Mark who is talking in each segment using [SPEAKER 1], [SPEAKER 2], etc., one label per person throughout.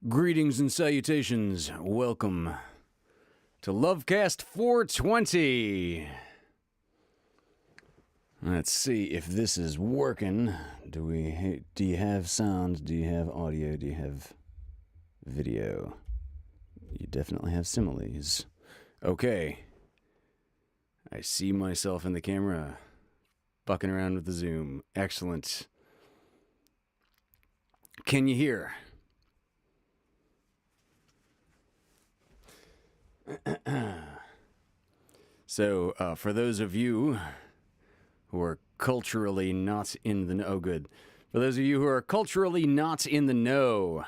[SPEAKER 1] Greetings and salutations. Welcome to LoveCast 420. Let's see if this is working. Do you have sound? Do you have audio? Do you have video? You definitely have similes. Okay. I see myself in the camera, bucking around with the Zoom. Excellent. Can you hear? So, for those of you who are culturally not in the know, oh good. For those of you who are culturally not in the know,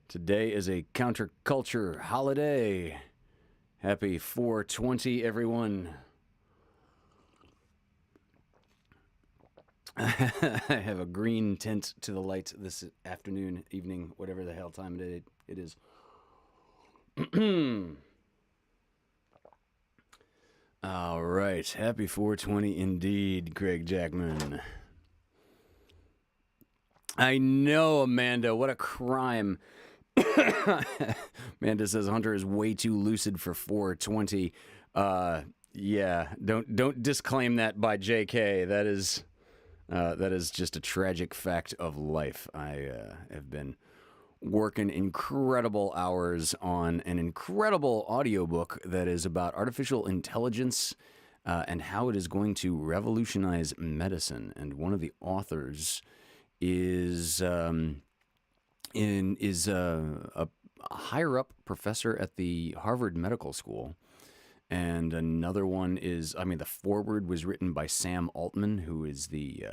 [SPEAKER 1] today is a counterculture holiday. Happy 420, everyone. I have a green tint to the light this afternoon, evening, whatever the hell time it is. All right. Happy 420 indeed, Craig Jackman. I know, Amanda. What a crime. Amanda says Hunter is way too lucid for 420. Yeah. Don't disclaim that by JK. That is just a tragic fact of life. I have been working incredible hours on an incredible audiobook that is about artificial intelligence and how it is going to revolutionize medicine. And one of the authors is a higher up professor at the Harvard Medical School. And another one is, the foreword was written by Sam Altman, who is the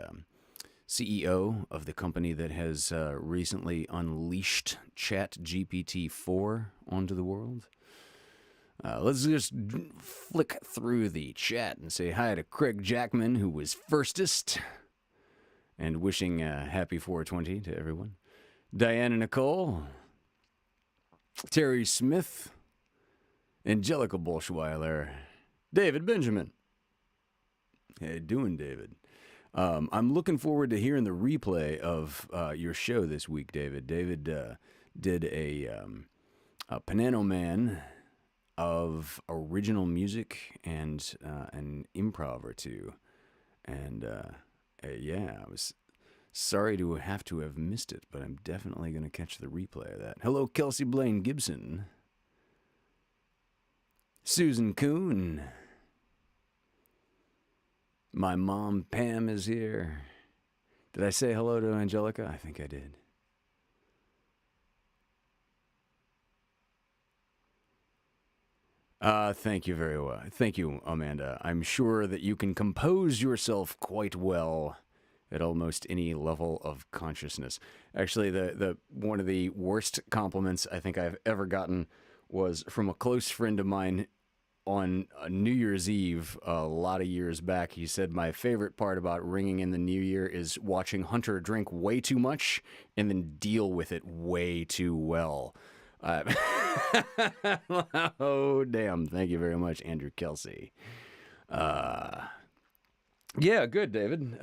[SPEAKER 1] CEO of the company that has recently unleashed ChatGPT-4 onto the world. Let's just flick through the chat and say hi to Craig Jackman, who was firstest, and wishing happy 420 to everyone. Diana Nicole, Terry Smith, Angelica Bolschweiler, David Benjamin. How you doing, David? I'm looking forward to hearing the replay of your show this week, David. David did a Panano Man of original music and an improv or two. And yeah, I was sorry to have missed it, but I'm definitely going to catch the replay of that. Hello, Kelsey Blaine Gibson. Susan Kuhn. My mom, Pam, is here. Did I say hello to Angelica? I think I did. Thank you very well. Thank you, Amanda. I'm sure that you can compose yourself quite well at almost any level of consciousness. Actually, the one of the worst compliments I think I've ever gotten was from a close friend of mine on New Year's Eve a lot of years back. He said, my favorite part about ringing in the new year is watching Hunter drink way too much and then deal with it way too well. Oh, damn. Thank you very much, Andrew Kelsey. Yeah, good, David.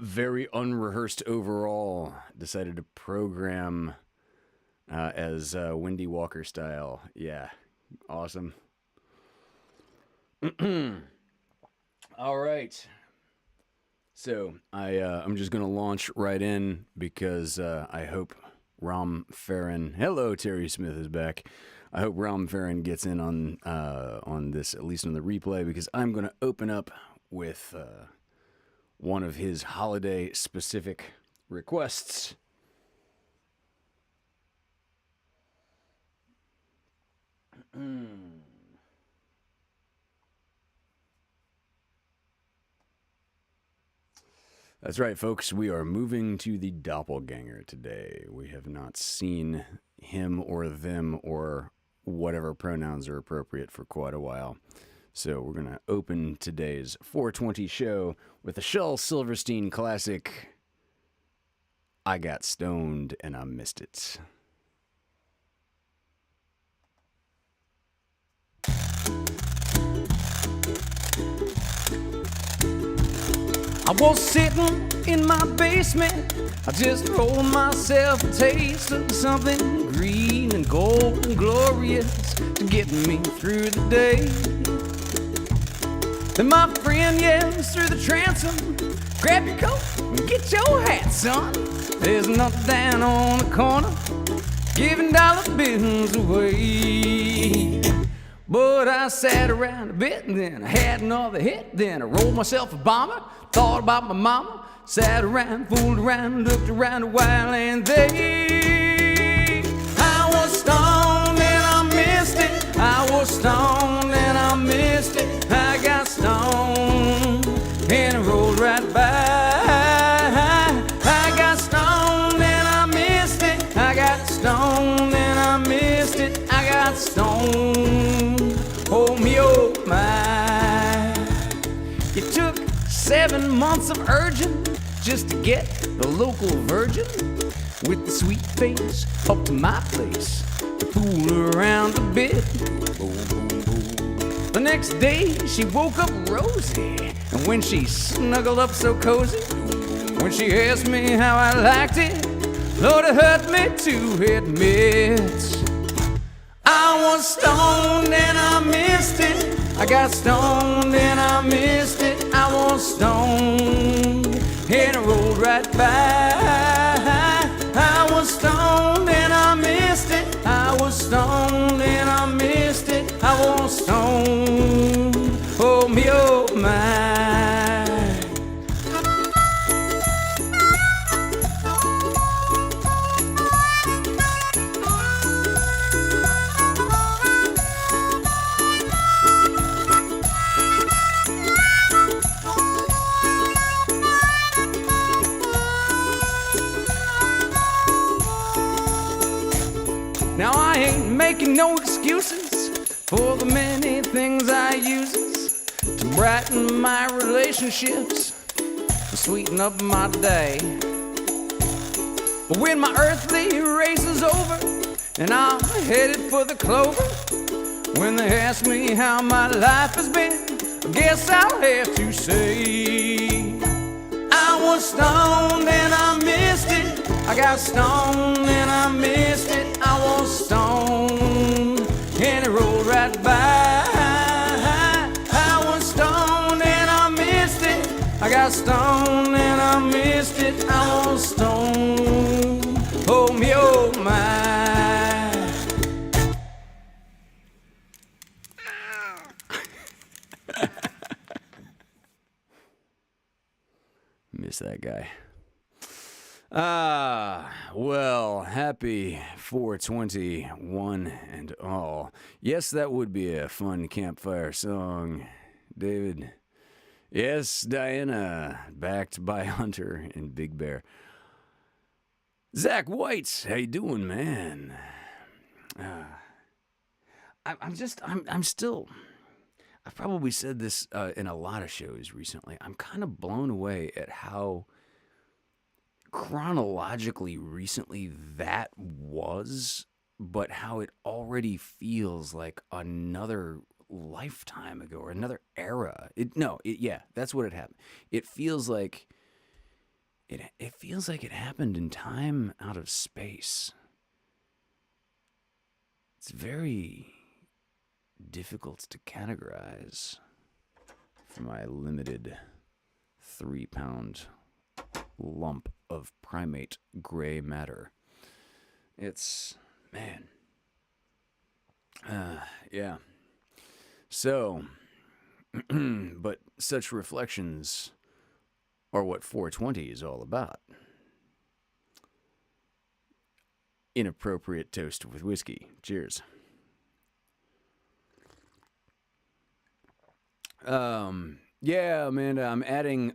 [SPEAKER 1] Very unrehearsed overall. Decided to program as Wendy Walker style. Yeah. Awesome. All right. So I'm just going to launch right in because I hope Ram Farron, hello, Terry Smith is back. I hope Ram Farron gets in on this, at least on the replay, because I'm going to open up with one of his holiday specific requests. That's right, folks. We are moving to the doppelganger today. We have not seen him or them or whatever pronouns are appropriate for quite a while. So we're going to open today's 420 show with a Shel Silverstein classic, I Got Stoned and I Missed It. I was sitting in my basement, I just rolled myself a taste of something green and gold and glorious to get me through the day. Then my friend yells through the transom, grab your coat and get your hat, son. There's nothing down on the corner, giving dollar bills away. But I sat around a bit and then I had another hit. Then I rolled myself a bomber, thought about my mama. Sat around, fooled around, looked around a while, and then I was stoned and I missed it. I was stoned and I missed it. I got stoned and I rolled right by. I got stoned and I missed it. I got stoned and I missed it. I got stoned. Oh me, oh my. It took 7 months of urging just to get the local virgin with the sweet face up to my place to fool around a bit. The next day she woke up rosy, and when she snuggled up so cozy, when she asked me how I liked it, Lord, it hurt me to admit. I was stoned and I missed it. I got stoned and I missed it. I was stoned and I rolled right by. I was stoned and I missed it. I was stoned and I missed it. I was stoned. Oh me, oh my. Now I ain't making no excuses for the many things I uses to brighten my relationships, to sweeten up my day. But when my earthly race is over and I'm headed for the clover, when they ask me how my life has been, I guess I'll have to say I was stoned and I missed it. I got stoned and I missed it. I was stoned and it rolled right by. I was stoned and I missed it. I got stoned and I missed it. I was stoned. Oh me, oh my. Miss that guy. Well, happy 421 and all. Yes, that would be a fun campfire song, David. Yes, Diana, backed by Hunter and Big Bear. Zach White, how you doing, man? I'm still, I've probably said this in a lot of shows recently. I'm kind of blown away at how chronologically recently that was, but how it already feels like another lifetime ago or another era. Yeah, that's what it happened. It feels like it feels like it happened in time out of space. It's very difficult to categorize for my limited 3-pound lump of primate gray matter. It's, man. Yeah. So, but such reflections are what 420 is all about. Inappropriate toast with whiskey. Cheers. Yeah, Amanda, I'm adding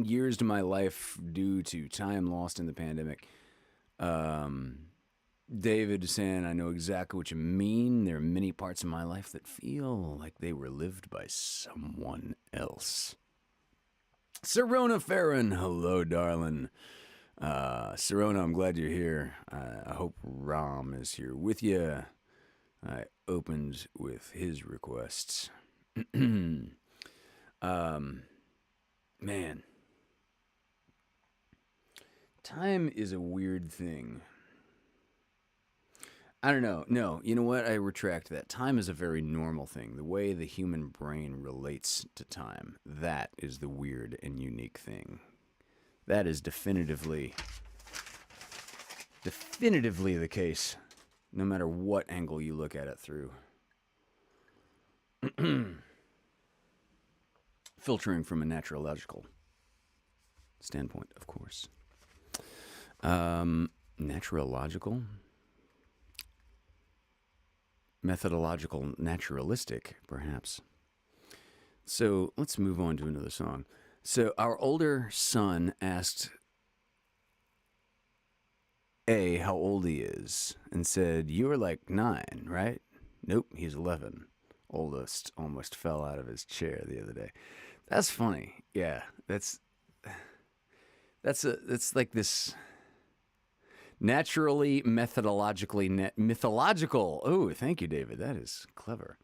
[SPEAKER 1] years to my life due to time lost in the pandemic. David is saying, I know exactly what you mean. There are many parts of my life that feel like they were lived by someone else. Serona Farron, hello, darling. Serona, I'm glad you're here. I hope Ram is here with you. I opened with his requests. Man. Time is a weird thing. I don't know. No, you know what? I retract that. Time is a very normal thing. The way the human brain relates to time, that is the weird and unique thing. That is definitively the case, no matter what angle you look at it through. Filtering from a naturological standpoint, of course. Naturological? Methodological, naturalistic, perhaps. So let's move on to another song. So our older son asked A how old he is and said, "You are like 9, right?" "Nope, he's 11. Oldest almost fell out of his chair the other day. That's funny. Yeah, that's like this naturally, methodologically, mythological. Oh, thank you, David. That is clever.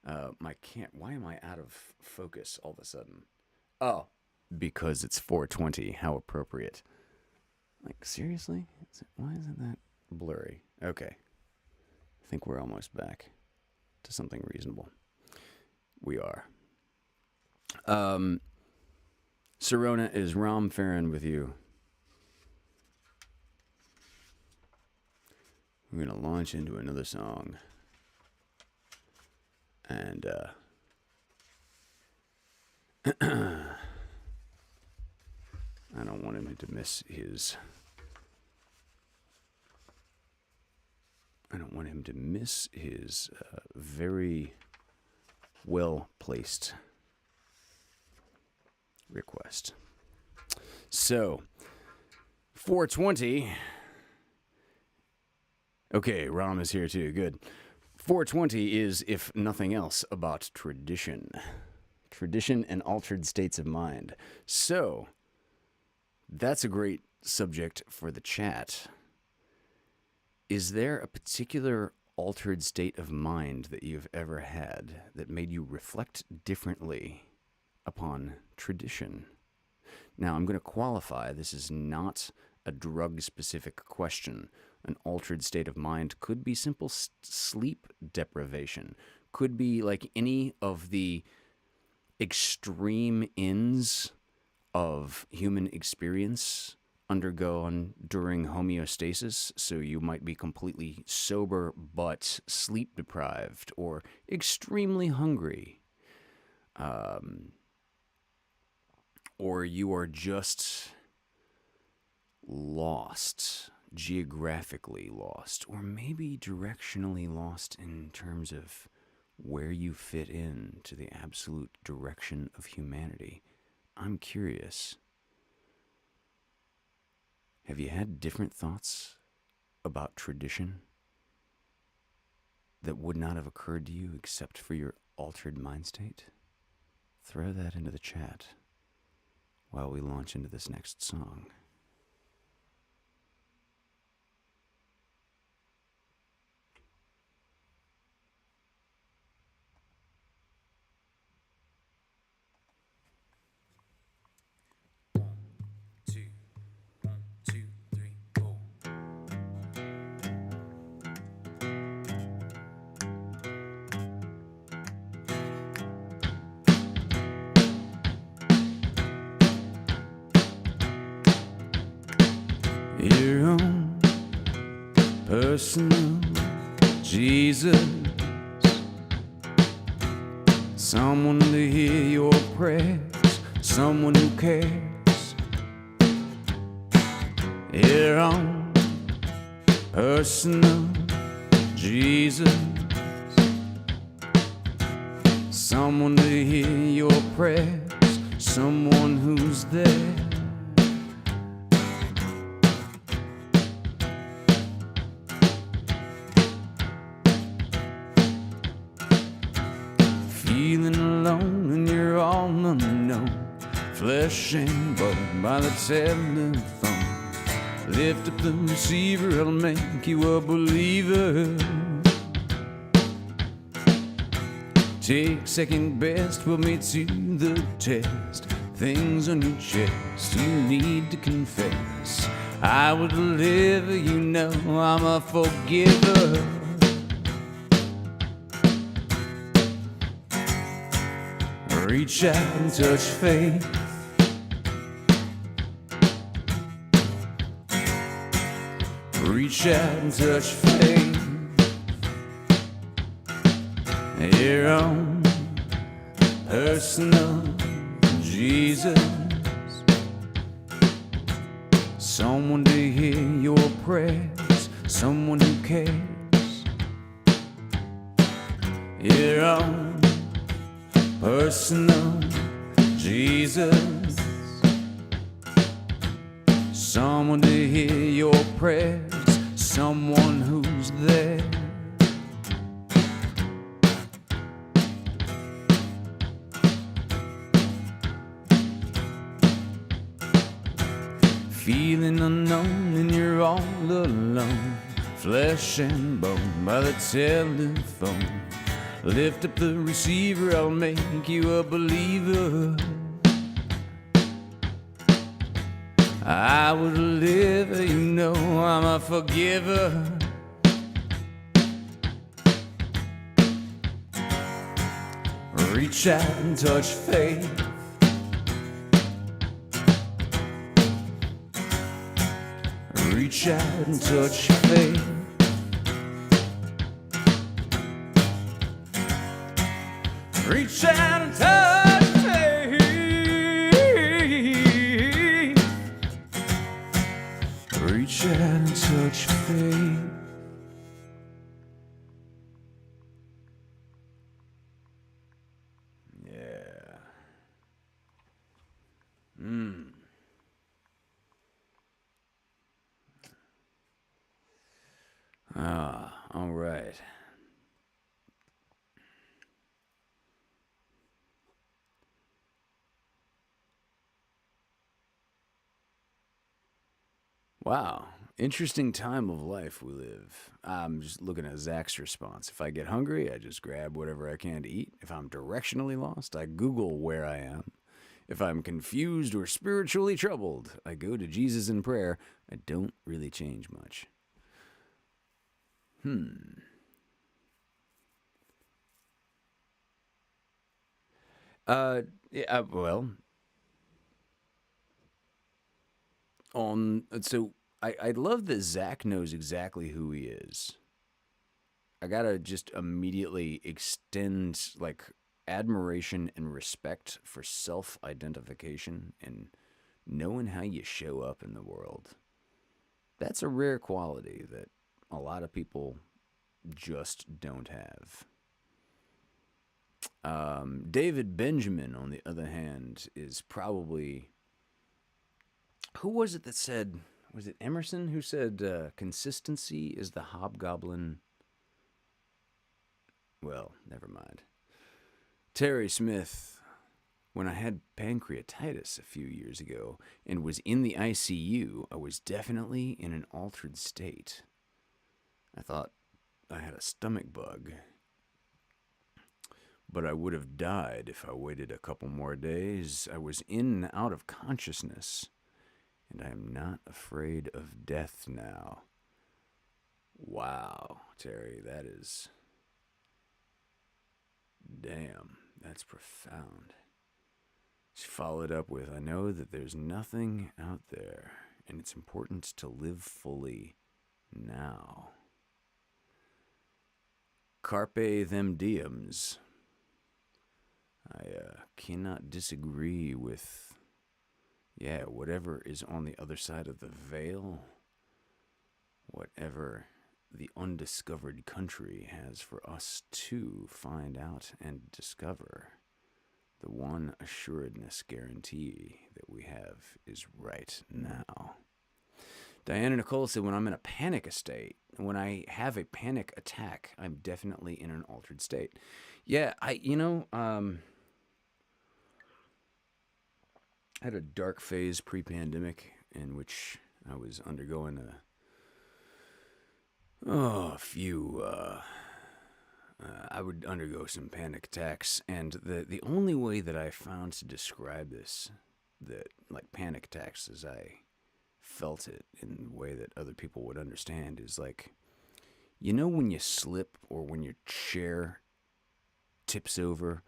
[SPEAKER 1] Why am I out of focus all of a sudden? Oh, because it's 4:20. How appropriate. Like, seriously? Why isn't that blurry? Okay. I think we're almost back to something reasonable. We are. Serona, is Rom Farron with you? We're going to launch into another song. And, I don't want him to miss his... very well-placed request. So, 4:20. Okay, Rom is here too. Good. 4:20 is, if nothing else, about tradition. Tradition and altered states of mind. So, that's a great subject for the chat. Is there a particular altered state of mind that you've ever had that made you reflect differently upon tradition? Now, I'm going to qualify, this is not a drug-specific question. An altered state of mind could be simple sleep deprivation, could be like any of the extreme ends of human experience undergone during homeostasis, so you might be completely sober but sleep deprived or extremely hungry. Or you are just lost, geographically lost, or maybe directionally lost in terms of where you fit in to the absolute direction of humanity. I'm curious. Have you had different thoughts about tradition that would not have occurred to you except for your altered mind state? Throw that into the chat while we launch into this next song. Your own personal Jesus, someone to hear your prayers, someone who cares. Your own personal Jesus, someone to hear your prayers, someone who's there. Feeling alone and you're all unknown, flesh and bone by the telephone. Lift up the receiver, it'll make you a believer. Take second best, put me to the test. things on your chest you need to confess. I will deliver, you know I'm a forgiver. Reach out and touch faith. Reach out and touch faith. Your own personal Jesus. Someone to hear your prayers. Someone who cares. Your own personal Jesus. Someone to hear your prayers. Someone who's there. Feeling unknown and you're all alone. Flesh and bone by the telephone. Lift up the receiver, I'll make you a believer. I will deliver, you know I'm a forgiver. Reach out and touch faith. Reach out and touch faith. Reach out and touch faith. Reach out and touch faith. Yeah. All right. Wow. Interesting time of life we live. I'm just looking at Zach's response. If I get hungry, I just grab whatever I can to eat. If I'm directionally lost, I Google where I am. If I'm confused or spiritually troubled, I go to Jesus in prayer. I don't really change much. Yeah, well, so I love that Zach knows exactly who he is. I gotta just immediately extend like admiration and respect for self-identification and knowing how you show up in the world. That's a rare quality that a lot of people just don't have. David Benjamin, on the other hand, is probably. Who was it that said. Was it Emerson who said consistency is the hobgoblin? Well, never mind. Terry Smith, when I had pancreatitis a few years ago and was in the ICU, I was definitely in an altered state. I thought I had a stomach bug. But I would have died if I waited a couple more days. I was in and out of consciousness, and I am not afraid of death now. Wow, Terry, that is... Damn, that's profound. She followed up with, I know that there's nothing out there, and it's important to live fully now. Carpe them diems. I cannot disagree with, whatever is on the other side of the veil, whatever the undiscovered country has for us to find out and discover. The one assuredness guarantee that we have is right now. Diana Nicole said, when I'm in a panic state, when I have a panic attack, I'm definitely in an altered state. Yeah, I had a dark phase pre-pandemic in which I was undergoing I would undergo some panic attacks, and the only way that I found to describe this that, like panic attacks as I felt it in the way that other people would understand, is like, when you slip or when your chair tips over,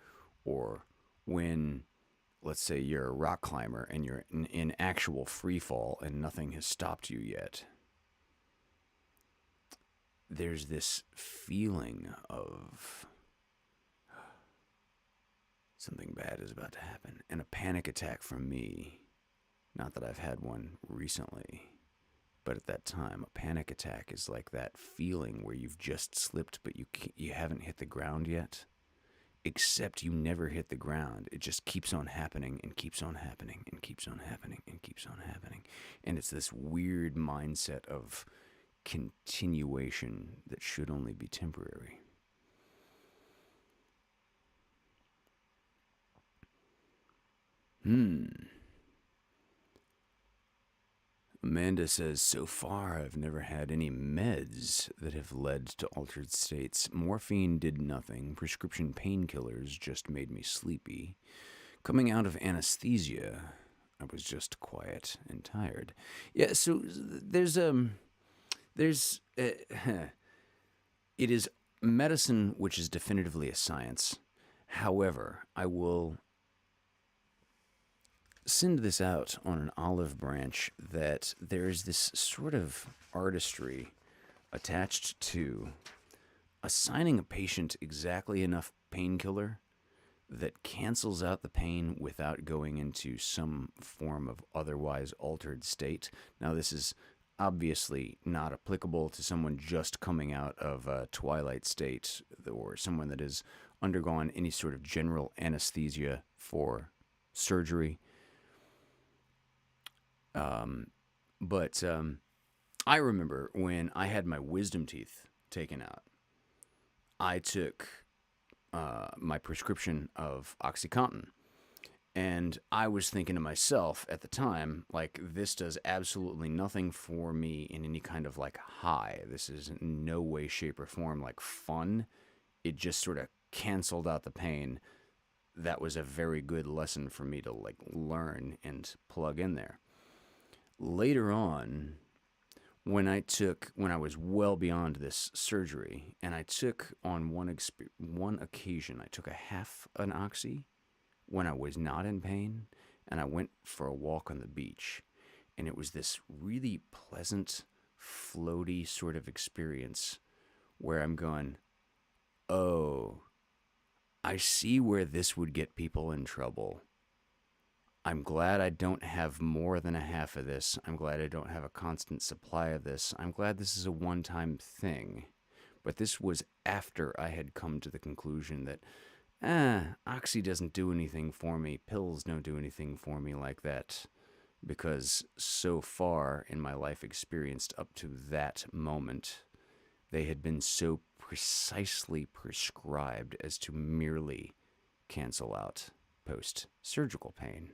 [SPEAKER 1] or when, let's say, you're a rock climber and you're in actual free fall and nothing has stopped you yet. There's this feeling of something bad is about to happen. And a panic attack from me, not that I've had one recently, but at that time, a panic attack is like that feeling where you've just slipped, but you haven't hit the ground yet. Except you never hit the ground. It just keeps on happening and keeps on happening and keeps on happening and keeps on happening. And it's this weird mindset of continuation that should only be temporary. Amanda says, so far I've never had any meds that have led to altered states. Morphine did nothing. Prescription painkillers just made me sleepy. Coming out of anesthesia, I was just quiet and tired. Yeah, so it is medicine which is definitively a science. However, I will send this out on an olive branch that there's this sort of artistry attached to assigning a patient exactly enough painkiller that cancels out the pain without going into some form of otherwise altered state. Now, this is obviously not applicable to someone just coming out of a twilight state or someone that has undergone any sort of general anesthesia for surgery. But I remember when I had my wisdom teeth taken out, I took my prescription of OxyContin. And I was thinking to myself at the time, like, this does absolutely nothing for me in any kind of like high. This is in no way, shape, or form like fun. It just sort of canceled out the pain. That was a very good lesson for me to like learn and plug in there. Later on, when I was well beyond this surgery, and I took on one occasion, I took a half an oxy when I was not in pain, and I went for a walk on the beach, and it was this really pleasant, floaty sort of experience where I'm going, oh, I see where this would get people in trouble. I'm glad I don't have more than a half of this. I'm glad I don't have a constant supply of this. I'm glad this is a one-time thing. But this was after I had come to the conclusion that, oxy doesn't do anything for me. Pills don't do anything for me like that. Because so far in my life experienced up to that moment, they had been so precisely prescribed as to merely cancel out post-surgical pain.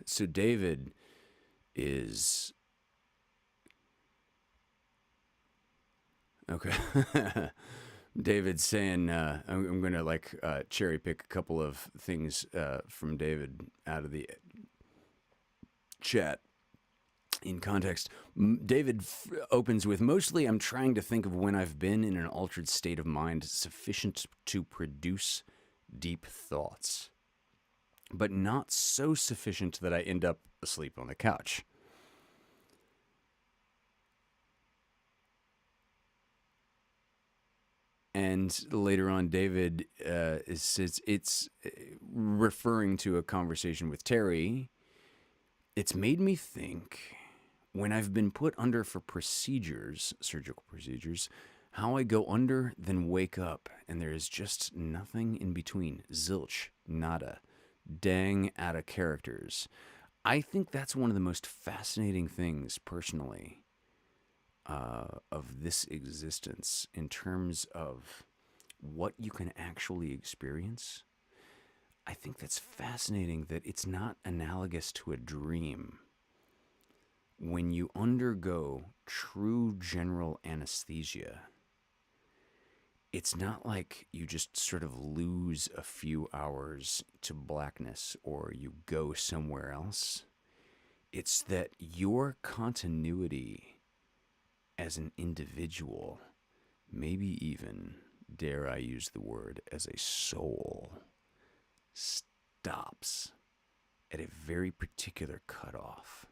[SPEAKER 1] So David is... Okay. David's saying, I'm going to like cherry pick a couple of things from David out of the chat. In context, David opens with, mostly I'm trying to think of when I've been in an altered state of mind sufficient to produce deep thoughts, but not so sufficient that I end up asleep on the couch. And later on, David says it's referring to a conversation with Terry. It's made me think, when I've been put under for procedures, surgical procedures, how I go under, then wake up, and there is just nothing in between. Zilch, nada, dang out of characters. I think that's one of the most fascinating things, personally, of this existence in terms of what you can actually experience. I think that's fascinating that it's not analogous to a dream. When you undergo true general anesthesia, it's not like you just sort of lose a few hours to blackness or you go somewhere else. It's that your continuity as an individual, maybe even, dare I use the word, as a soul, stops at a very particular cutoff.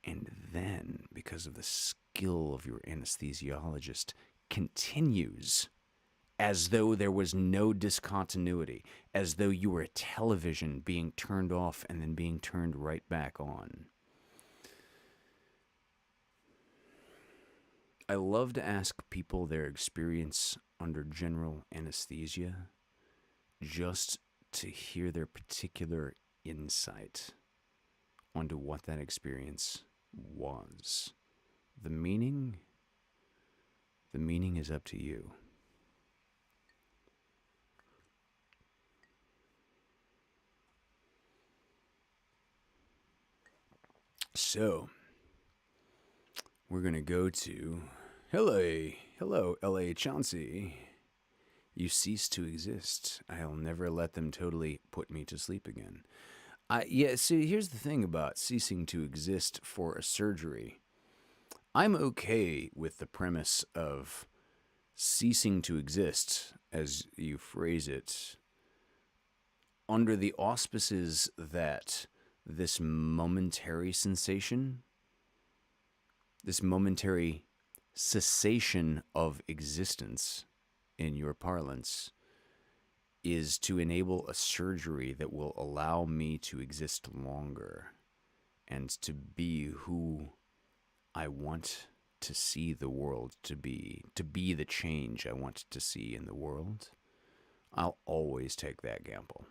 [SPEAKER 1] And then, because of the skill of your anesthesiologist, continues as though there was no discontinuity, as though you were a television being turned off and then being turned right back on. I love to ask people their experience under general anesthesia just to hear their particular insight onto what that experience was. The meaning is up to you. So, we're going to go to hello, LA Chauncey. You cease to exist. I'll never let them totally put me to sleep again. See, here's the thing about ceasing to exist for a surgery. I'm okay with the premise of ceasing to exist, as you phrase it, under the auspices that this momentary sensation, this momentary cessation of existence, in your parlance, is to enable a surgery that will allow me to exist longer and to be who I want to see the world to be the change I want to see in the world. I'll always take that gamble.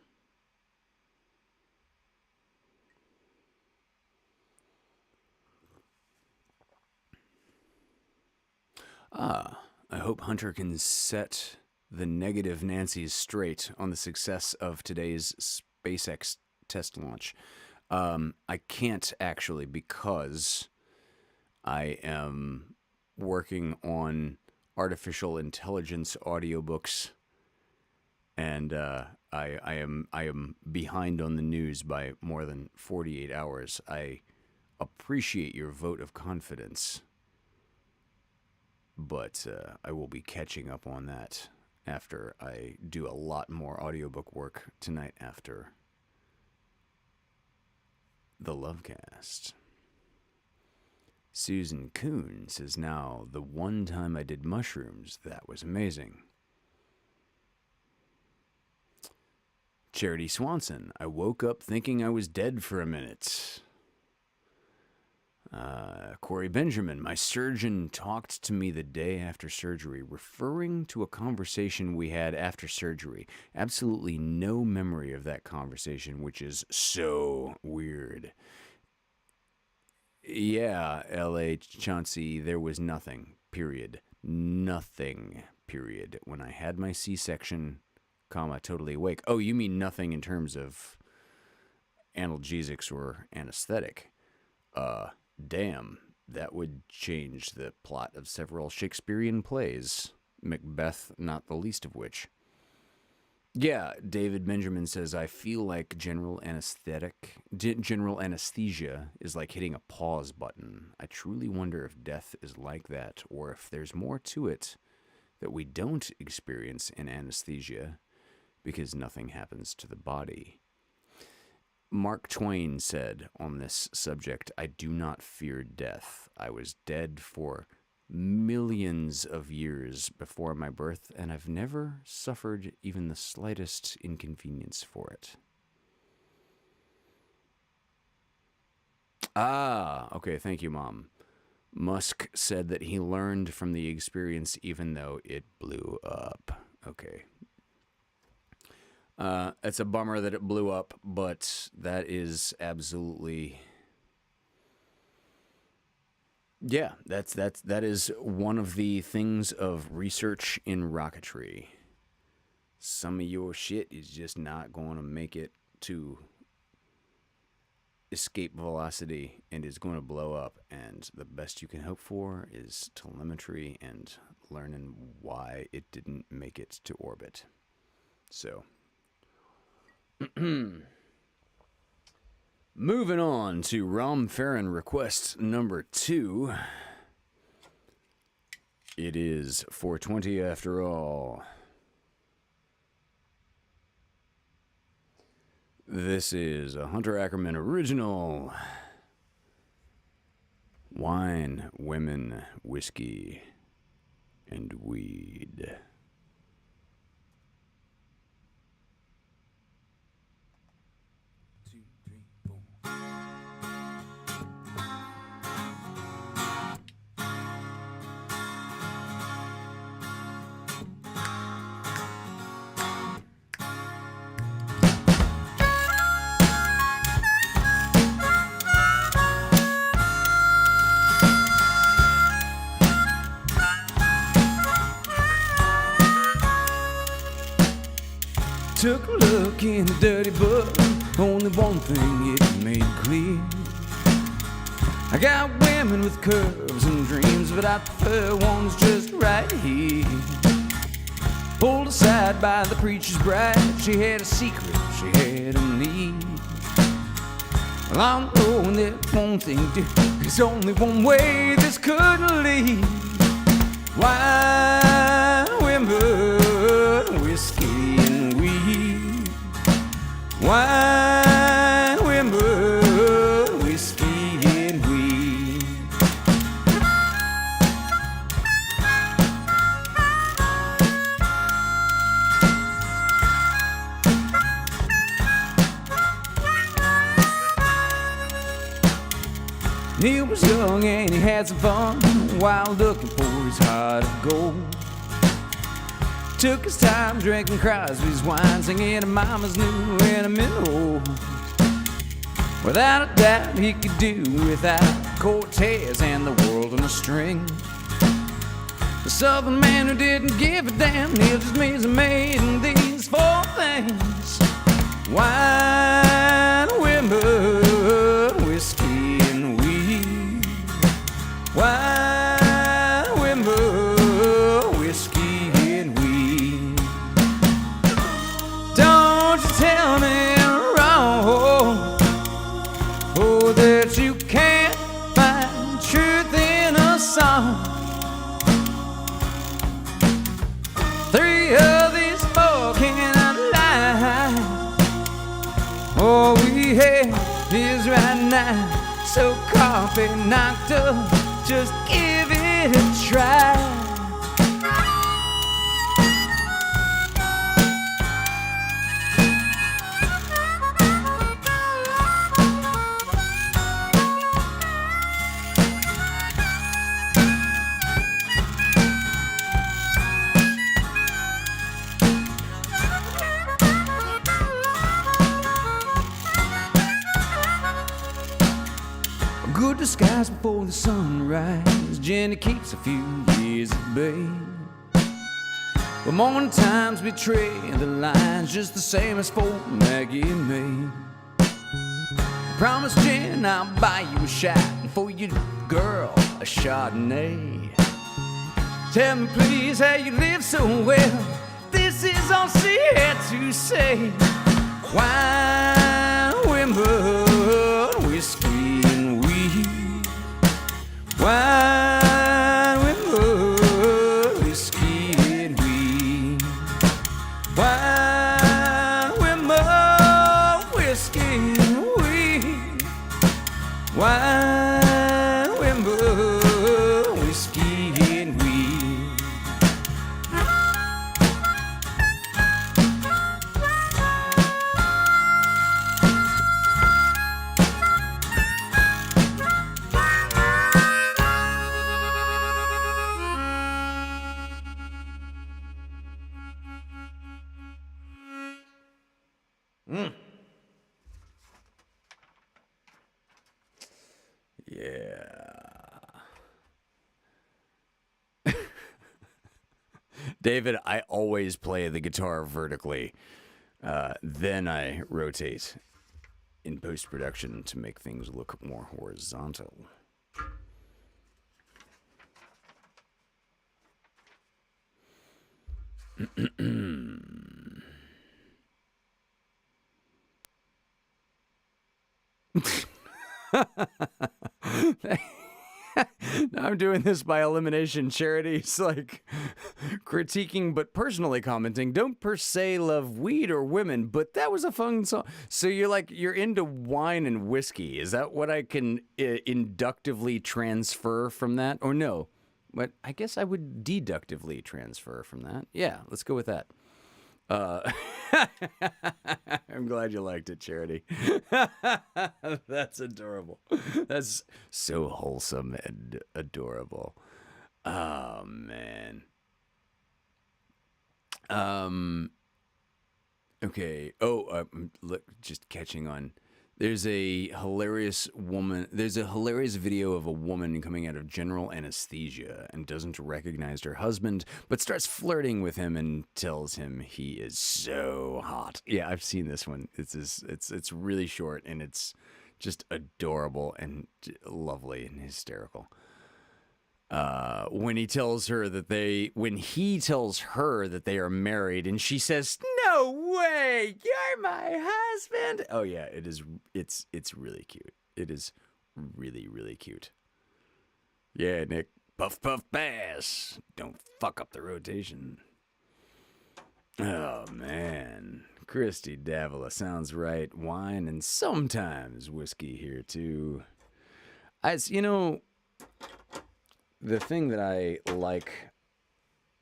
[SPEAKER 1] I hope Hunter can set the negative Nancy's straight on the success of today's SpaceX test launch. I can't actually, because I am working on artificial intelligence audiobooks, and I am behind on the news by more than 48 hours. I appreciate your vote of confidence, but I will be catching up on that after I do a lot more audiobook work tonight after the LoveCast. Susan Kuhn says, now, the one time I did mushrooms, that was amazing. Charity Swanson, I woke up thinking I was dead for a minute. Corey Benjamin, my surgeon talked to me the day after surgery, referring to a conversation we had after surgery. Absolutely no memory of that conversation, which is so weird. Yeah, L.A. Chauncey, there was nothing, period. Nothing, period. When I had my C-section, totally awake. Oh, you mean nothing in terms of analgesics or anesthetic? Damn, that would change the plot of several Shakespearean plays, Macbeth not the least of which. Yeah, David Benjamin says, I feel like general anesthesia is like hitting a pause button. I truly wonder if death is like that, or if there's more to it that we don't experience in anesthesia because nothing happens to the body. Mark Twain said on this subject, I do not fear death. I was dead for millions of years before my birth, and I've never suffered even the slightest inconvenience for it. Okay, thank you, Mom. Musk said that he learned from the experience even though it blew up. Okay. It's a bummer that it blew up, but that is absolutely... Yeah, that is one of the things of research in rocketry. Some of your shit is just not going to make it to escape velocity and is going to blow up. And the best you can hope for is telemetry and learning why it didn't make it to orbit. So, moving on to Rom Farron request number 2. It is 420 after all. This is a Hunter Ackerman original. Wine, women, whiskey, and weed. Took a look in the dirty book, only one thing it made clear. I got women with curves and dreams, but I prefer ones just right here. Pulled aside by the preacher's bride, she had a secret, she had a need. Well, I'm knowing that one thing, there's only one way this could lead. Wine, women, whiskey, and weed. Wine, women, whiskey, and weed. Neil was young and he had some fun while looking for his heart of gold. Took his time drinking Crosby's wine, singing a mama's new and a minnow. Without a doubt he could do without Cortez and the world on a string. The southern man who didn't give a damn, Neil just means a maiden these 4 things. Wine, women, whiskey, and weed. Wine, women, whiskey, and weed. Don't you tell me wrong, oh, that you can't find truth in a song. 3 of these 4 cannot lie. All we have is right now. So coffee knocked up, just give it a try. Good disguise before the sunrise. Jenny keeps a few years at bay. But morning times betray the lines, just the same as for Maggie May. Promise Jen I'll buy you a shot, and for your girl a Chardonnay. Tell me please how you live so well, this is all she had to say. Wine, women, whiskey, and weed. Wine, women, whiskey, and weed. Wine, women, whiskey, and weed. Wine, women, whiskey, and weed. Yeah. David, I always play the guitar vertically. Then I rotate. in post-production to make things look more horizontal. I'm doing this by elimination. Charity's like critiquing but personally commenting. Don't per se love weed or women, but that was a fun song. So you're into wine and whiskey. Is that what I can inductively transfer from that? Or no? But I guess I would deductively transfer from that. Yeah, let's go with that. I'm glad you liked it, Charity. That's adorable. That's so wholesome and adorable. Oh, man. Okay. Look, just catching on. There's a hilarious video of a woman coming out of general anesthesia and doesn't recognize her husband, but starts flirting with him and tells him he is so hot. Yeah, I've seen this one. It's really short and it's just adorable and lovely and hysterical. When he tells her that they are married, and she says, "No way, you're my husband." Oh yeah, it's really cute. It is really, really cute. Yeah, Nick, puff puff pass. Don't fuck up the rotation. Oh man, Christy Davila sounds right. Wine and sometimes whiskey here too. The thing that I like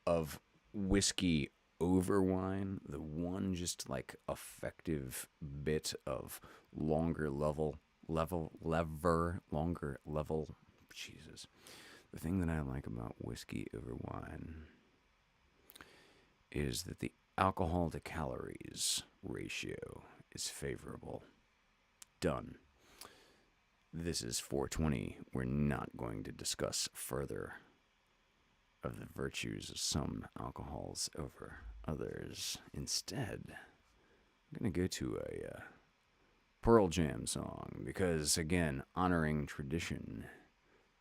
[SPEAKER 1] of whiskey over wine, the one just like effective bit of longer level, Jesus. The thing that I like about whiskey over wine is that the alcohol to calories ratio is favorable. Done. This is 420. We're not going to discuss further of the virtues of some alcohols over others. Instead, I'm going to go to a Pearl Jam song because, again, honoring tradition.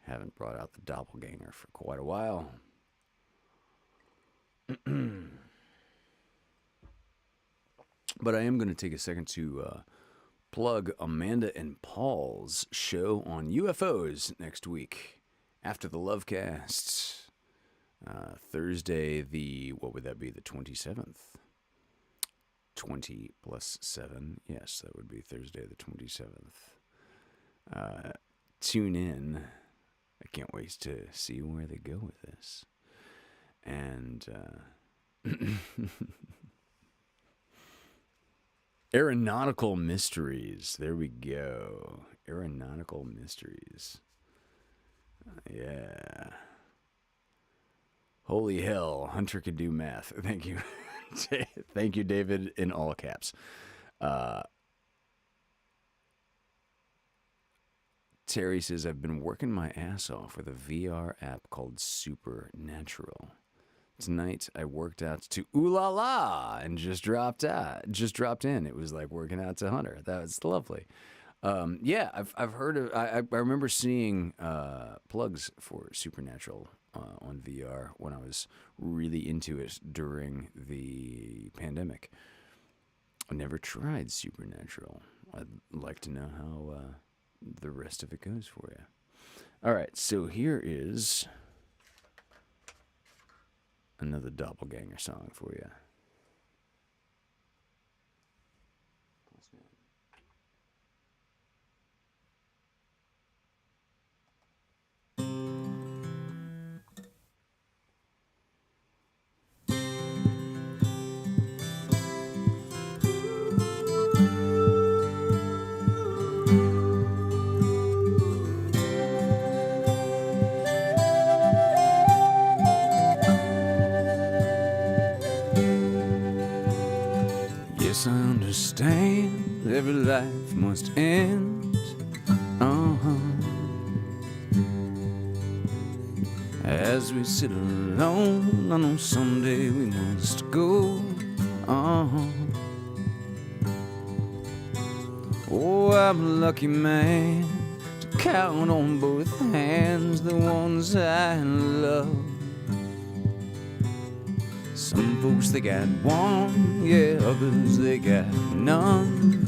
[SPEAKER 1] Haven't brought out the doppelganger for quite a while. But I am going to take a second to plug Amanda and Paul's show on UFOs next week after the LoveCast. Thursday, the 27th? 20 plus 7. Yes, that would be Thursday the 27th. Tune in. I can't wait to see where they go with this. And Aeronautical Mysteries. There we go. Aeronautical Mysteries. Yeah. Holy hell, Hunter could do math. Thank you. Thank you, David, in all caps. Terry says, I've been working my ass off with a VR app called Supernatural. Tonight, I worked out to Ooh La La and just dropped in. It was like working out to Hunter. That was lovely. Yeah, I've heard of. I remember seeing plugs for Supernatural on VR when I was really into it during the pandemic. I never tried Supernatural. I'd like to know how the rest of it goes for you. All right, so here is another doppelganger song for you. Yes, I understand every life must end. As we sit alone, I know someday we must go. Oh, I'm a lucky man to count on both hands the ones I love. Some folks they got one, yeah, others they got none.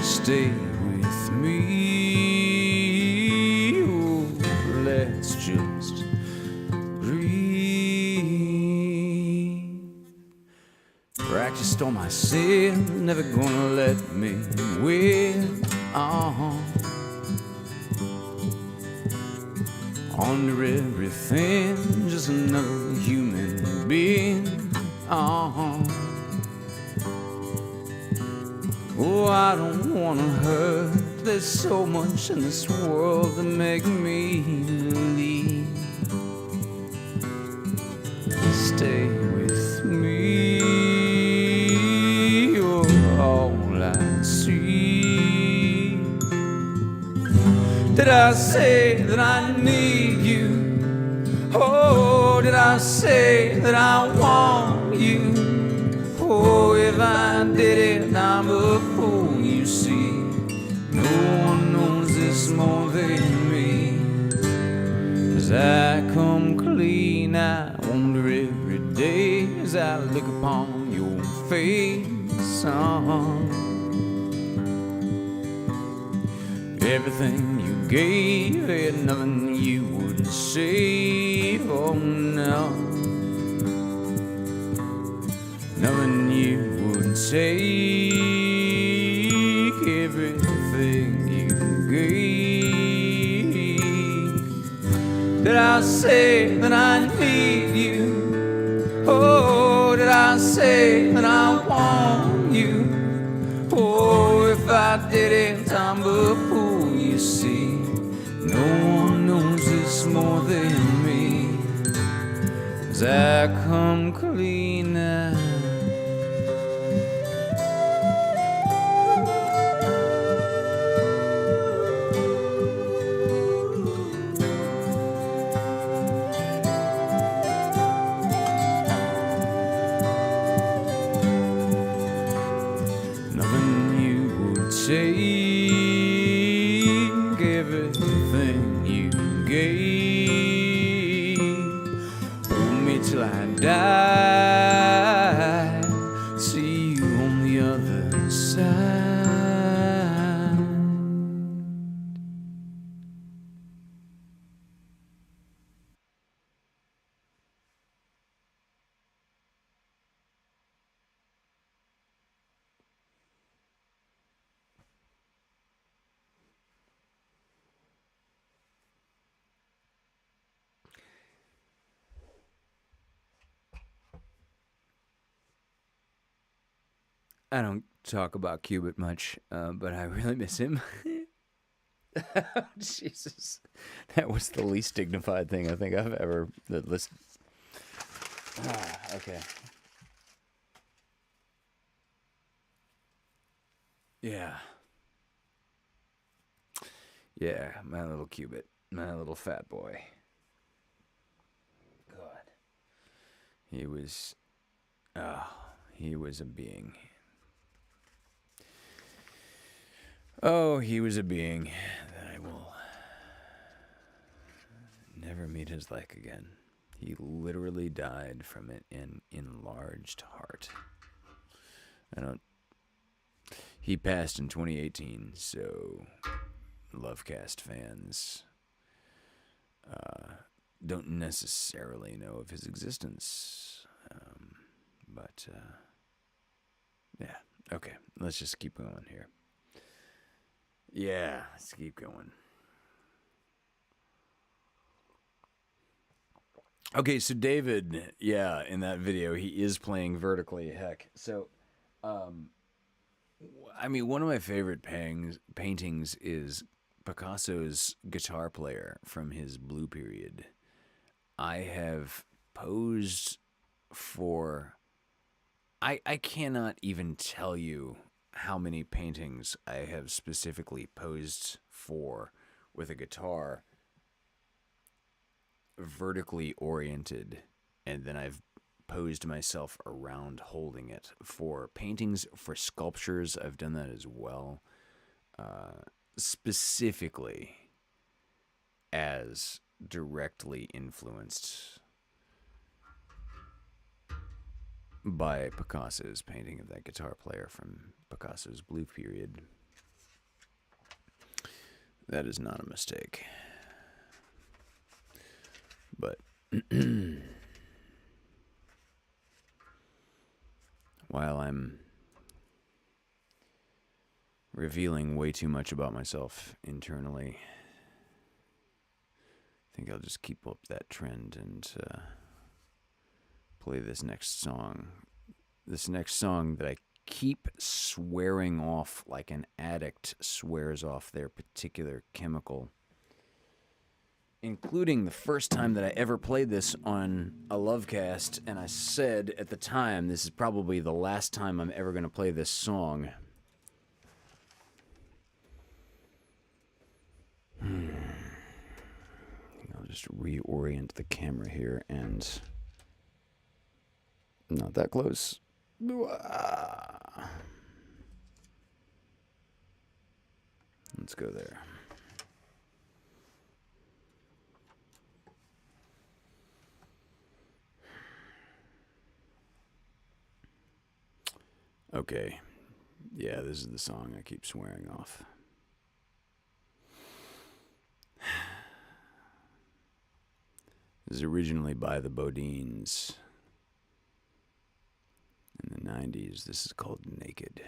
[SPEAKER 1] Stay with me, oh, let's just breathe. Practiced on myself, never gonna let me win. Under everything, just another human being. Oh, I don't wanna hurt. There's so much in this world to make me believe. Stay with me, you're all I see. Did I say that I need you? Oh, did I say that I want you? Oh, if I did it, I'm a fool, you see. No one knows this more than me. As I come clean, I wonder every day as I look upon your face. Everything you gave had nothing you wouldn't say. Oh no, nothing you wouldn't take. Everything you gave. Did I say that I need you? Oh, did I say that I want you? Oh, if I didn't, I'm a fool, you see. No one knows this more than me. As I come clean now. Take everything you gave. Hold me till I die. See you on the other side. I don't talk about Cubit much, but I really miss him. Jesus. That was the least dignified thing I think I've ever listened. Okay. Yeah. Yeah, my little Cubit. My little fat boy. God. He was a being. Oh, he was a being that I will never meet his like again. He literally died from an enlarged heart. He passed in 2018, so LoveCast fans don't necessarily know of his existence. But yeah, okay, let's just keep going here. Yeah, let's keep going. Okay, so David, yeah, in that video, he is playing vertically. Heck, so, I mean, one of my favorite paintings is Picasso's guitar player from his Blue period. I have posed for. I cannot even tell you how many paintings I have specifically posed for with a guitar vertically oriented, and then I've posed myself around holding it. For paintings, for sculptures, I've done that as well. Specifically as directly influenced by Picasso's painting of that guitar player from Picasso's Blue Period. That is not a mistake. But while I'm revealing way too much about myself internally, I think I'll just keep up that trend and play this next song. This next song that I keep swearing off like an addict swears off their particular chemical. Including the first time that I ever played this on a LoveCast, and I said at the time, this is probably the last time I'm ever going to play this song. I'll just reorient the camera here, and not that close. Let's go there. Okay, yeah, this is the song I keep swearing off. This is originally by the Bodines in the 90s. This is called Naked.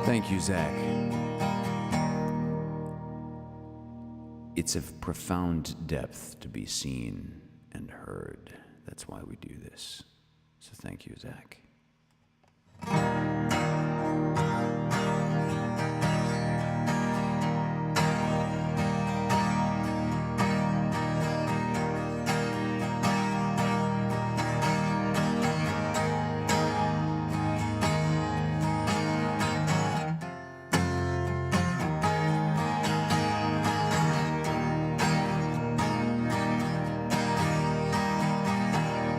[SPEAKER 1] Thank you, Zach. It's of profound depth to be seen and heard. That's why we do this. So thank you, Zach.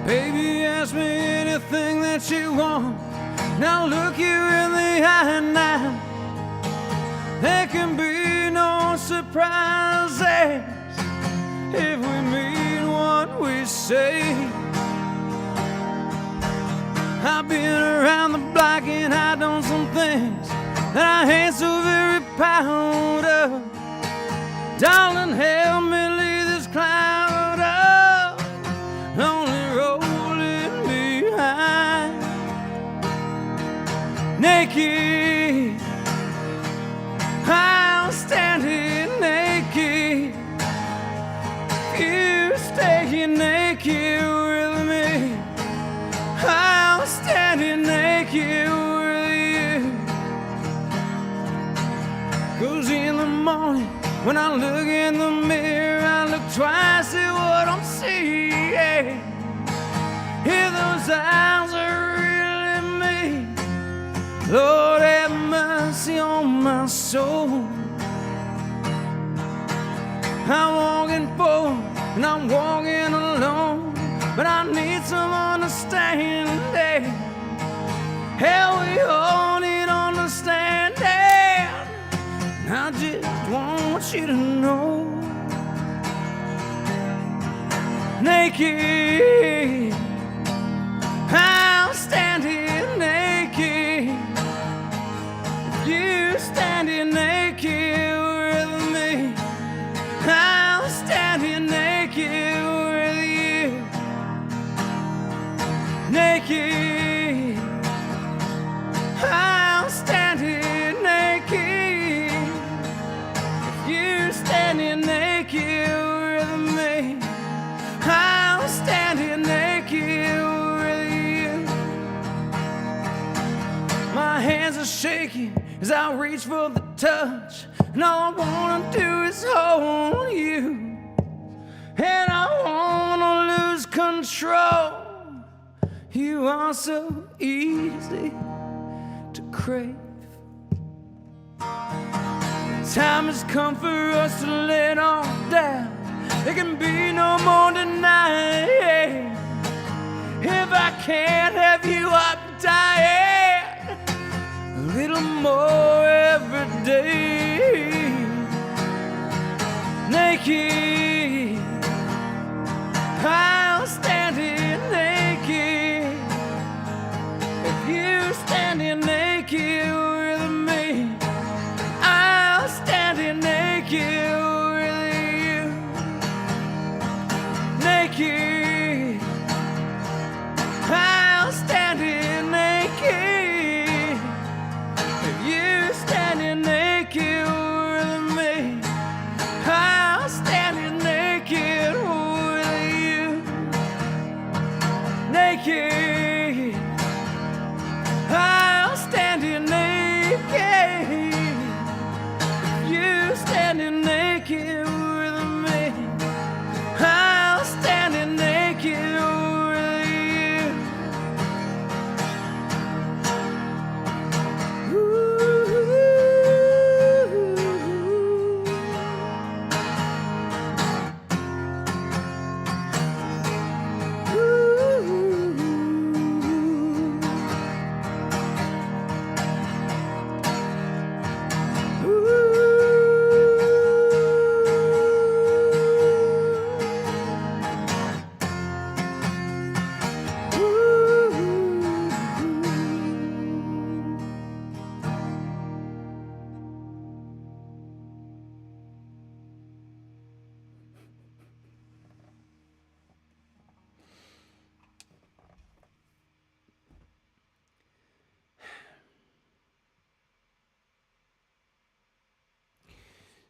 [SPEAKER 2] Baby, ask me anything that you want. Now look you in the eye now. There can be no surprises if we mean what we say. I've been around the block and I've done some things that I ain't so very proud of. Darling, help me leave this cloud up. Only rolling behind. Naked, I'm standing naked. You stay naked with me. I'm standing naked with you. 'Cause in the morning when I look in the mirror, I look twice at what I'm seeing. If those eyes are really me, Lord have mercy on my soul. I'm walking forward and I'm walking alone, but I need some understanding. Hell, we all need understanding. I just want you to know. Naked, I'm standing naked. You standing naked with me. I'm standing naked with you. Naked, I'm standing naked. You standing naked with me. I'm standing naked with you. My hands are shaking as I reach for the touch, and all I wanna do is hold you. And I wanna lose control. You are so easy to crave. Time has come for us to lay it all down. There can be no more denying. If I can't have you, I'm dying. A little more every day. Naked, I'll stand here naked. If you stand here naked with me, I'll stand here naked with you. Naked, I'll stand here naked. If you stand here naked with me, I'll stand here naked with you. Naked, I'll stand here naked. You standing naked with me, I'll stand here naked with you.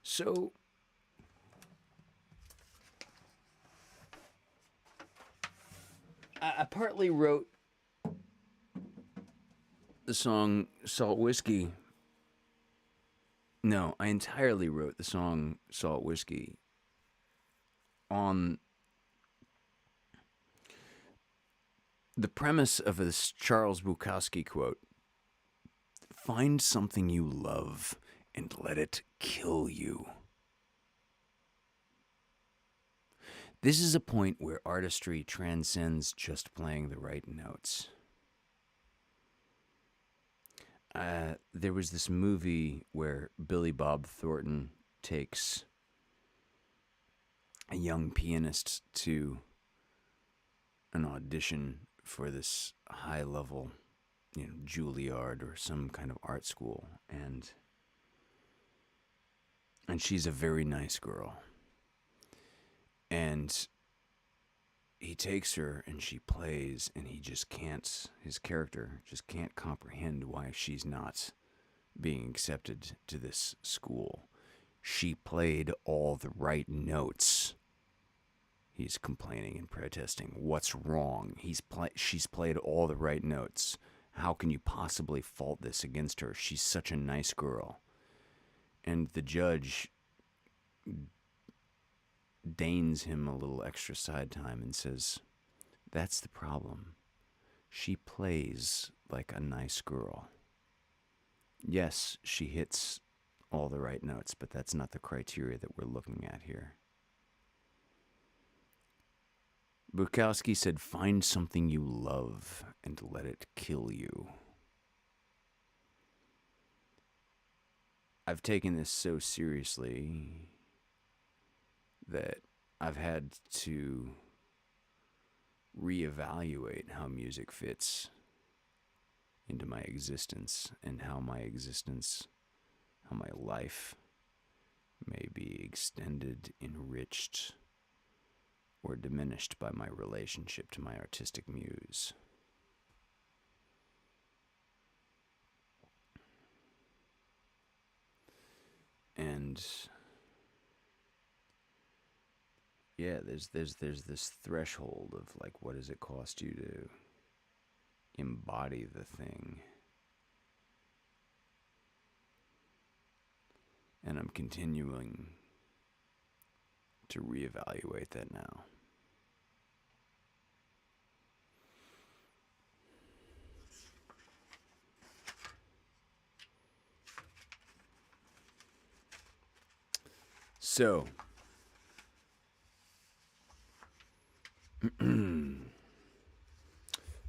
[SPEAKER 2] So, I partly wrote the song Salt Whiskey. No, I entirely wrote the song Salt Whiskey on the premise of this Charles Bukowski quote. Find something you love and let it kill you. This is a point where artistry transcends just playing the right notes. There was this movie where Billy Bob Thornton takes a young pianist to an audition for this high-level, Juilliard or some kind of art school, and she's a very nice girl. And he takes her and she plays, and his character just can't comprehend why she's not being accepted to this school. She played all the right notes. He's complaining and protesting. What's wrong? She's played all the right notes. How can you possibly fault this against her? She's such a nice girl. And the judge deigns him a little extra side time and says, that's the problem. She plays like a nice girl. Yes, she hits all the right notes, but that's not the criteria that we're looking at here. Bukowski said, find something you love and let it kill you. I've taken this so seriously that I've had to reevaluate how music fits into my existence and how my life may be extended, enriched, or diminished by my relationship to my artistic muse. And yeah, there's this threshold of like, what does it cost you to embody the thing? And I'm continuing to reevaluate that now.
[SPEAKER 1] So,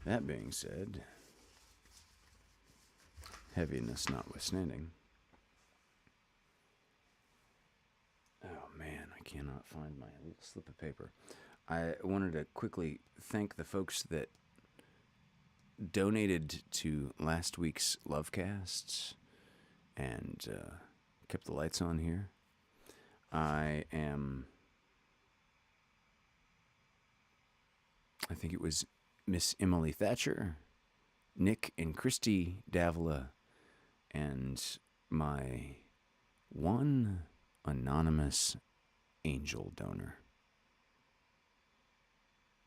[SPEAKER 1] that being said, heaviness notwithstanding. Oh man, I cannot find my little slip of paper. I wanted to quickly thank the folks that donated to last week's LoveCasts and kept the lights on here. I think it was Miss Emily Thatcher, Nick and Christy Davila, and my one anonymous angel donor.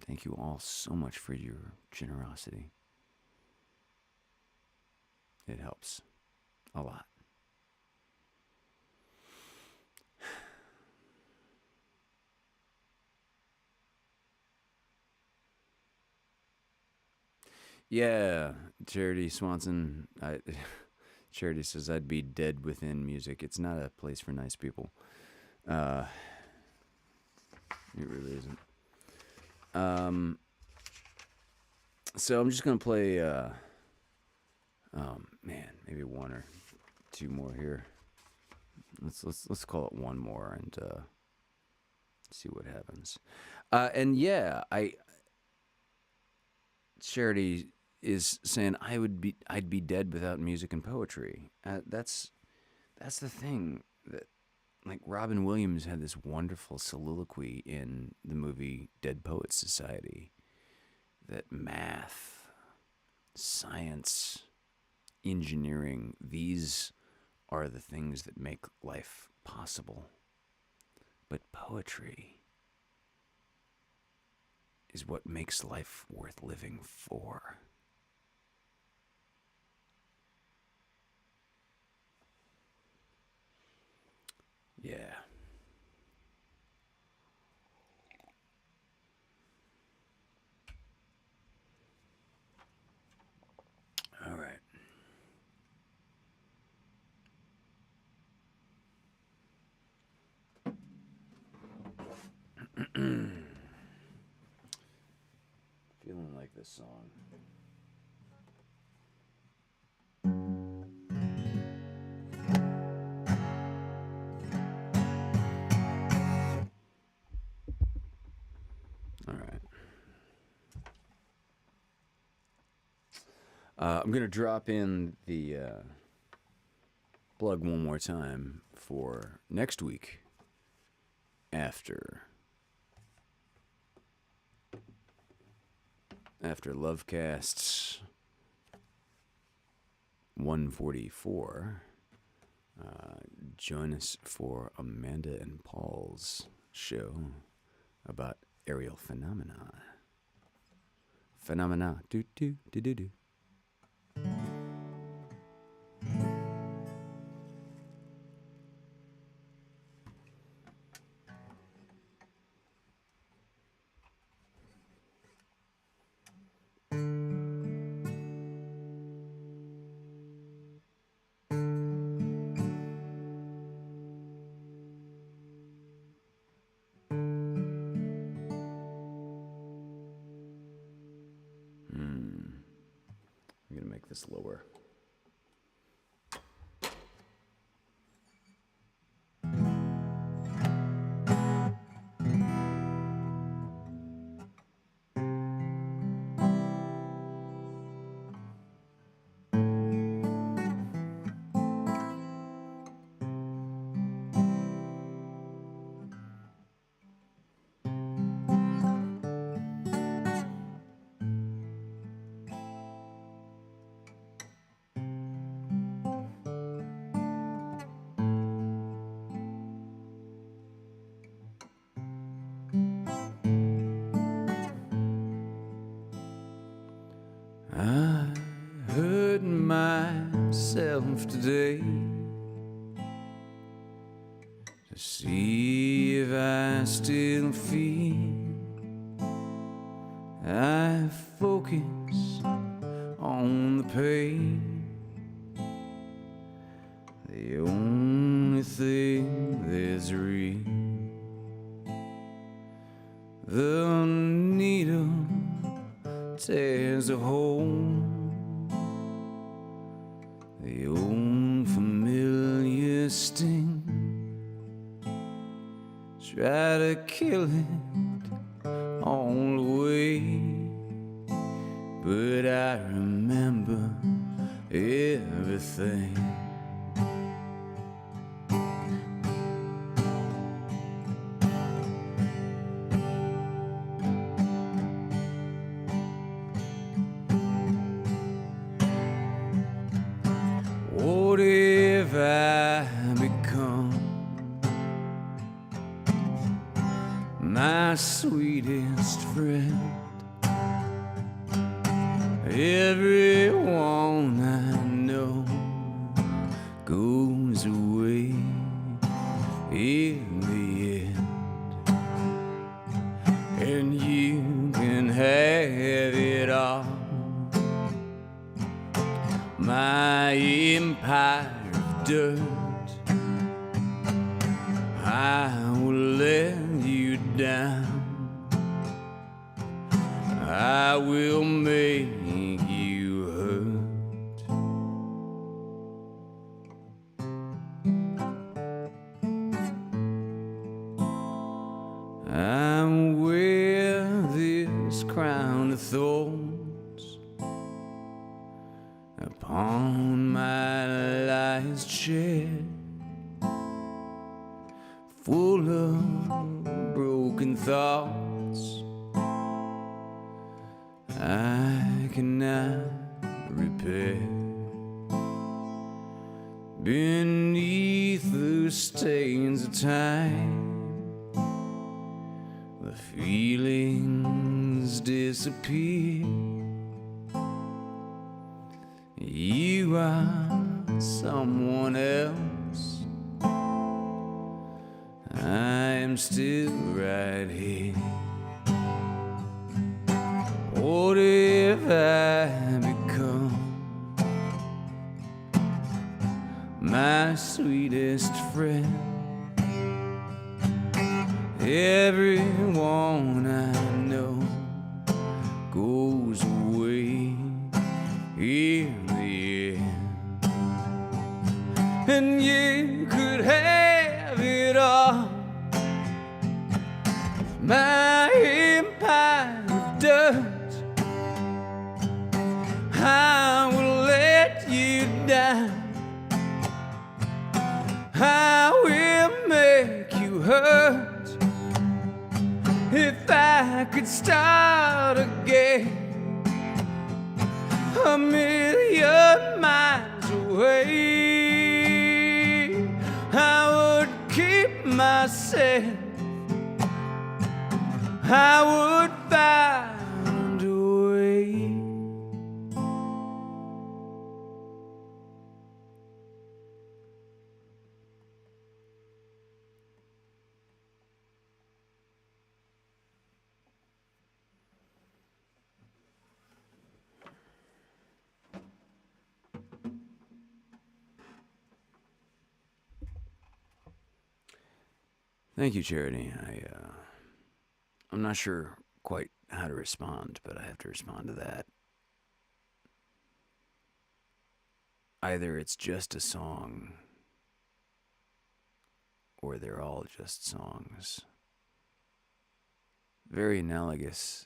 [SPEAKER 1] Thank you all so much for your generosity. It helps a lot. Yeah, Charity Swanson. Charity says I'd be dead within music. It's not a place for nice people. It really isn't. So I'm just gonna play. Maybe one or two more here. Let's call it one more and see what happens. And yeah, Charity is saying I'd be dead without music and poetry. That's the thing that, like, Robin Williams had this wonderful soliloquy in the movie Dead Poets Society that math, science, engineering, these are the things that make life possible. But poetry is what makes life worth living for. Yeah. All right. Feeling like this song. All right. I'm going to drop in the plug one more time for next week after LoveCasts 144. Join us for Amanda and Paul's show about aerial phenomena. Do do do do do. I'm going to make this lower. I hurt myself today to see if I still feel. I focus on the pain, the only thing that's real.
[SPEAKER 2] The needle tears a hole. The old familiar sting. Try to kill it all the way, but I remember everything. What have I become? My sweetest friend. Everyone I know goes away in the end, and you can have it all. My empire of dirt, I will let you down. I will make you hurt. I wear this crown of thorns upon my lion's chest, full of broken thoughts I cannot repair. Beneath the stains of time, the feelings disappear. You are someone else. I am still right here. What have I become? My sweetest friend. Everyone I know goes away in the end, and you could have it all. My empire of dirt, I will let you down. I will make you hurt. If I could start again, 1,000,000 miles away, I would keep myself. I would find a way.
[SPEAKER 1] Thank you, Charity. I'm not sure quite how to respond, but I have to respond to that. Either it's just a song, or they're all just songs. Very analogous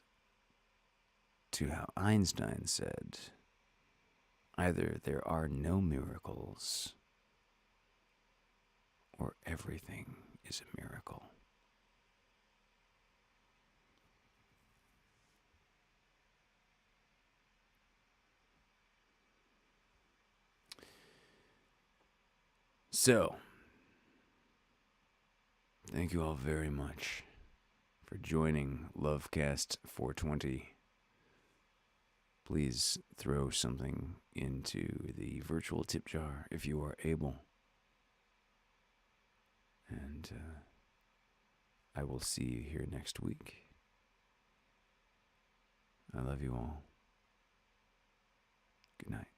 [SPEAKER 1] to how Einstein said, either there are no miracles, or everything is a miracle. So, thank you all very much for joining LoveCast 420. Please throw something into the virtual tip jar if you are able. And I will see you here next week. I love you all. Good night.